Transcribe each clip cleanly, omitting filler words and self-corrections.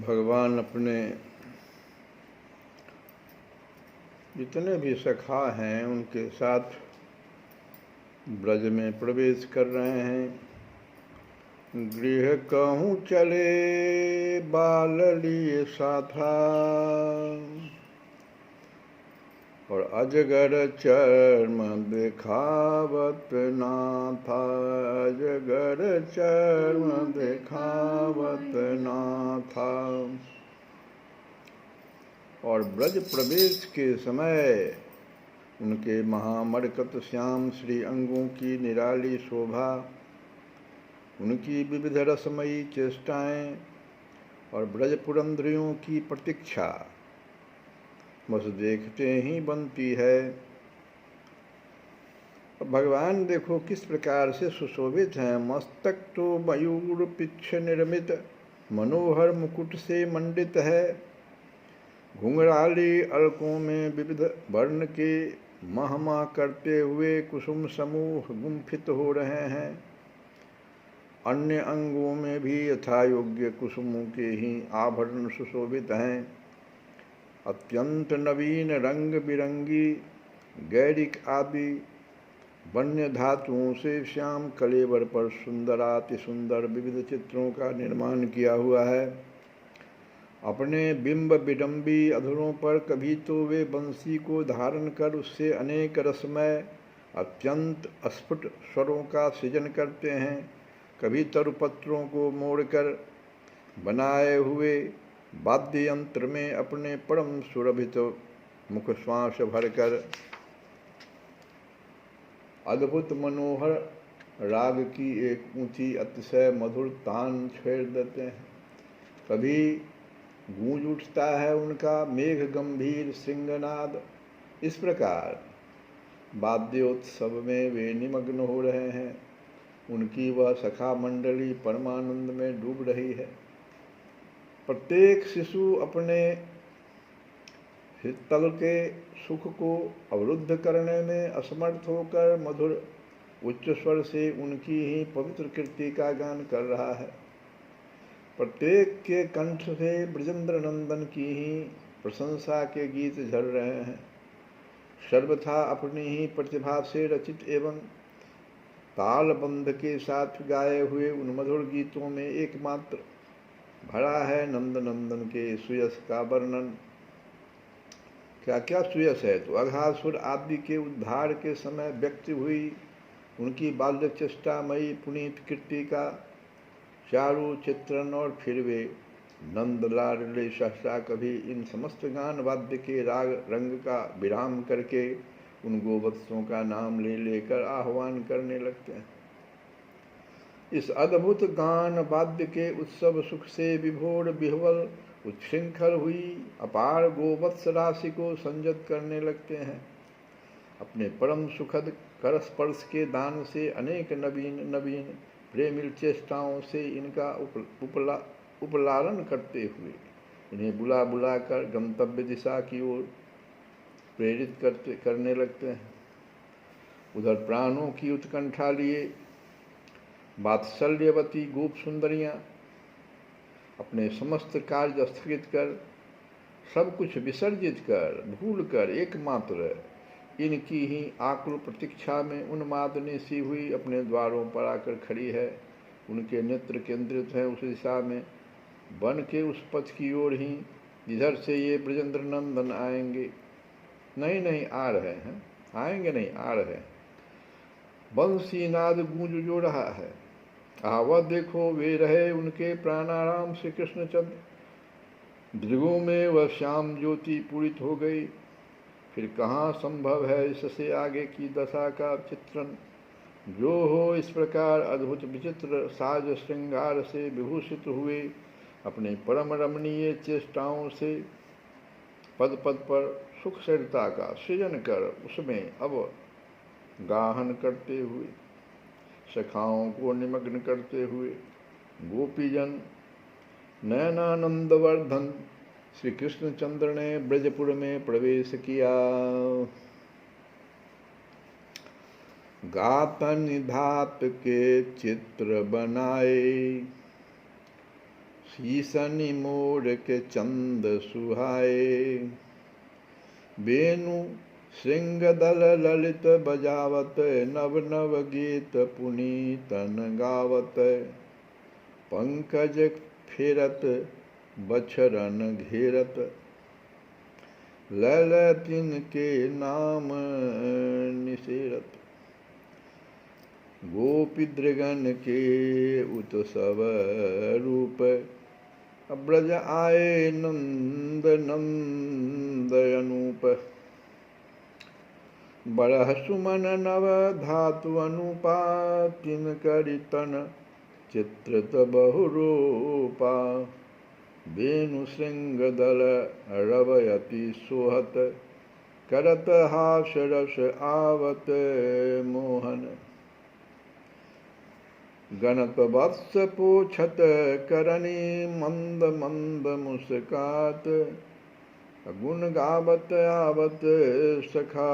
भगवान अपने जितने भी सखा हैं उनके साथ ब्रज में प्रवेश कर रहे हैं। गृह कहूँ चले बाल लिए साथा, और अजगर चर्म दिखावत ना था, अजगर चर्म दिखावत ना था। और ब्रज प्रवेश के समय उनके महामरकत श्याम श्री अंगों की निराली शोभा, उनकी विविध रसमयी चेष्टाएं और ब्रज पुरंदरियों की प्रतीक्षा बस देखते ही बनती है। भगवान देखो किस प्रकार से सुशोभित हैं। मस्तक तो मयूर पिच्छ निर्मित मनोहर मुकुट से मंडित है। घुंघराली अलकों में विविध वर्ण के महमा करते हुए कुसुम समूह गुंफित हो रहे हैं। अन्य अंगों में भी यथा योग्य कुसुमों के ही आभरण सुशोभित हैं। अत्यंत नवीन रंग बिरंगी गैरिक आदि वन्य धातुओं से श्याम कलेवर पर सुंदराति सुंदर विविध चित्रों का निर्माण किया हुआ है। अपने बिंब विडम्बी अधरों पर कभी तो वे बंसी को धारण कर उससे अनेक रसमय अत्यंत अस्फुट स्वरों का सृजन करते हैं, कभी तरुपत्रों को मोड़कर बनाए हुए वाद्य यंत्र में अपने परम सुरभित मुख श्वास भरकर अद्भुत मनोहर राग की एक ऊंची अतिशय मधुर तान छेड़ देते हैं। कभी गूंज उठता है उनका मेघ गंभीर सिंहनाद। इस प्रकार वाद्योत्सव में वे निमग्न हो रहे हैं। उनकी वह सखा मंडली परमानंद में डूब रही है। प्रत्येक शिशु अपने हितल के सुख को अवरुद्ध करने में असमर्थ होकर मधुर उच्च स्वर से उनकी ही पवित्र कीर्ति का गान कर रहा है। प्रत्येक के कंठ से ब्रजेंद्र नंदन की ही प्रशंसा के गीत झर रहे हैं। सर्वथा अपनी ही प्रतिभा से रचित एवं तालबंध के साथ गाए हुए उन मधुर गीतों में एकमात्र भरा है नंद नंदन के सुयस का वर्णन। क्या क्या सुयस है तो अघासुर आदि के उद्धार के समय व्यक्त हुई उनकी बाल्य चेष्टामयी पुनीत कीर्ति का चारु चित्रण, और फिर वे नंद लाडले सहसा कभी इन समस्त गान वाद्य के राग रंग का विराम करके उन गोवत्सों का नाम ले लेकर आह्वान करने लगते हैं। इस अद्भुत गान वाद्य के उत्सव सुख से विभोर विह्वल उच्छृंखल हुई अपार गोवत्स राशि को संजत करने लगते हैं। अपने परम सुखद करस्पर्श के दान से अनेक नवीन नवीन प्रेमिल चेष्टाओं से इनका उपलालन करते हुए इन्हें बुला बुला कर गंतव्य दिशा की ओर प्रेरित करने लगते हैं। उधर प्राणों की उत्कंठा लिए वात्सल्यवती गोप सुंदरियां अपने समस्त कार्य स्थगित कर सब कुछ विसर्जित कर भूल कर एकमात्र इनकी ही आकुल प्रतीक्षा में उन्मादनी सी हुई अपने द्वारों पर आकर खड़ी है। उनके नेत्र केंद्रित हैं उस दिशा में, वन के उस पथ की ओर ही जिधर से ये ब्रजेंद्र नंदन आएंगे। नहीं आ रहे हैं, आएंगे नहीं, आ रहे हैं। बंसी नाद गूंज जो रहा है। वह देखो वे रहे उनके प्राणाराम श्री कृष्णचंद्र। दृगों में वह श्याम ज्योति पूरित हो गई। फिर कहाँ संभव है इससे आगे की दशा का चित्रण। जो हो इस प्रकार अद्भुत विचित्र साज श्रृंगार से विभूषित हुए अपने परम रमणीय चेष्टाओं से पद पद पर सुख सरिता का सृजन कर उसमें अब गाहन करते हुए सखाओं को निमग्न करते हुए गोपीजन नयनानंदवर्धन श्री कृष्णचंद्र ने ब्रजपुर में प्रवेश किया। गातन धात के चित्र बनाए शीसनि मोर के चंद सुहाए। बेनु श्रृंगदल ललित बजावत, नव नव गीत पुनीतन गावत। पंकज फेरत बछरन घेरत, लैल तिनके नाम निसेरत। गोपीदृगन के उत्सव रूप, ब्रज आए नंद नंद अनूप। बरह सुमन नव धातु अनुपा, तिनकरि तन चित्रित बहुरूपा। बेनु श्रृंगदल रवयति सोहत, करत हास रस आवत मोहन। गणप वत्स पोछत करनी, मंद मंद मुस्कात। गुण गावत आवत सखा,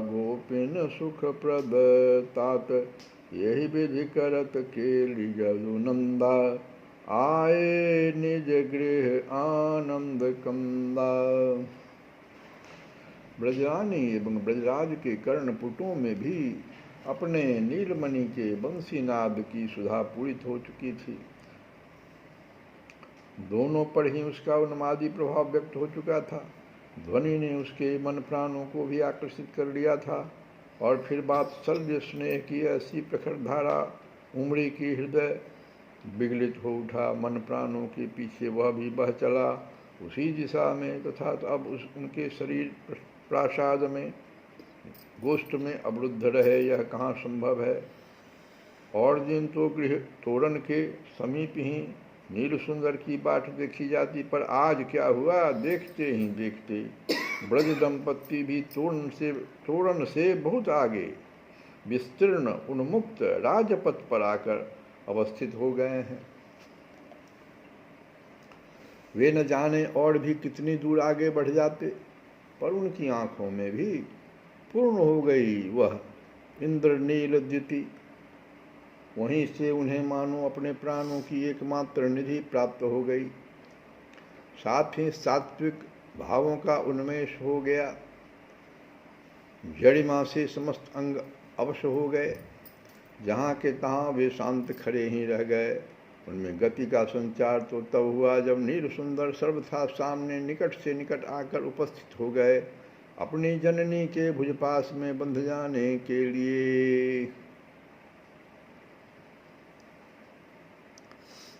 गोपिन सुख प्रद तात। यही विधि करत केली यदुनंदा, आए निज गृह आनंद कंदा। ब्रजरानी एवं ब्रजराज के कर्णपुटों में भी अपने नीलमणि के बंसीनाद की सुधा पूरित हो चुकी थी। दोनों पर ही उसका उन्मादी प्रभाव व्यक्त हो चुका था। ध्वनि ने उसके मन प्राणों को भी आकर्षित कर लिया था, और फिर वात्सल्य स्नेह की ऐसी प्रखर धारा उमड़ी कि हृदय विगलित हो उठा। मन प्राणों के पीछे वह भी बह चला उसी दिशा में, तथा अब उनके शरीर प्रासाद में गोष्ठ में अवरुद्ध रहे, यह कहाँ संभव है। और दिन तो गृह तोरण के समीप ही नील सुंदर की बाट देखी जाती, पर आज क्या हुआ, देखते ही देखते ब्रज दंपत्ति भी तोरण से बहुत आगे विस्तीर्ण उन्मुक्त राजपथ पर आकर अवस्थित हो गए हैं। वे न जाने और भी कितनी दूर आगे बढ़ जाते, पर उनकी आंखों में भी पूर्ण हो गई वह इंद्रनील द्युति। वहीं से उन्हें मानो अपने प्राणों की एकमात्र निधि प्राप्त हो गई। साथ ही सात्विक भावों का उन्मेष हो गया। जड़िमा से समस्त अंग अवश्य हो गए। जहाँ के तहाँ वे शांत खड़े ही रह गए। उनमें गति का संचार तो तब हुआ जब नील सुंदर सर्वथा सामने निकट से निकट आकर उपस्थित हो गए, अपनी जननी के भुजपास में बंध जाने के लिए।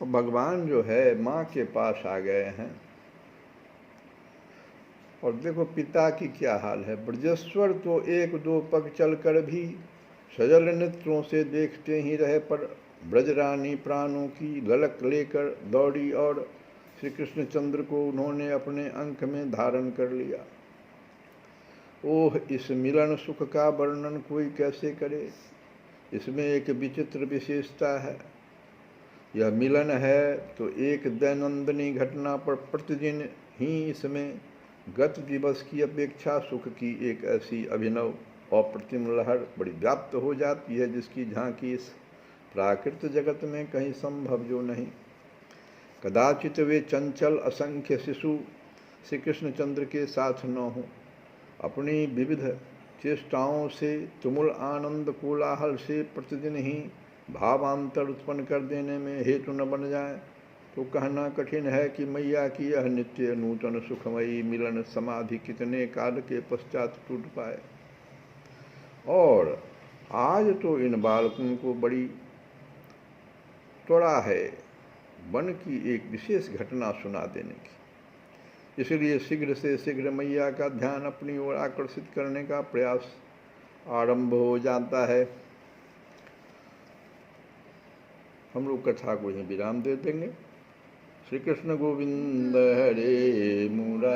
भगवान जो है माँ के पास आ गए हैं। और देखो पिता की क्या हाल है। ब्रजेश्वर तो एक दो पग चलकर भी सजल नेत्रों से देखते ही रहे, पर ब्रजरानी प्राणों की ललक लेकर दौड़ी और श्री कृष्णचंद्र को उन्होंने अपने अंक में धारण कर लिया। ओह, इस मिलन सुख का वर्णन कोई कैसे करे। इसमें एक विचित्र विशेषता है। यह मिलन है तो एक दैनंदिनी घटना, पर प्रतिदिन ही इसमें गत दिवस की अपेक्षा सुख की एक ऐसी अभिनव अप्रतिम लहर बड़ी व्याप्त हो जाती है, जिसकी झांकी इस प्राकृत जगत में कहीं संभव जो नहीं। कदाचित वे चंचल असंख्य शिशु श्री कृष्णचंद्र के साथ न हों, अपनी विविध चेष्टाओं से तुमुल आनंद कोलाहल से प्रतिदिन ही भावांतर उत्पन्न कर देने में हेतु न बन जाए, तो कहना कठिन है कि मैया की यह नित्य नूतन सुखमयी मिलन समाधि कितने काल के पश्चात टूट पाए। और आज तो इन बालकों को बड़ी त्वरा है वन की एक विशेष घटना सुना देने की। इसलिए शीघ्र से शीघ्र मैया का ध्यान अपनी ओर आकर्षित करने का प्रयास आरंभ हो जाता है। हम लोग कथा को यहीं विराम दे देंगे। श्री कृष्ण गोविंद हरे मुरारी।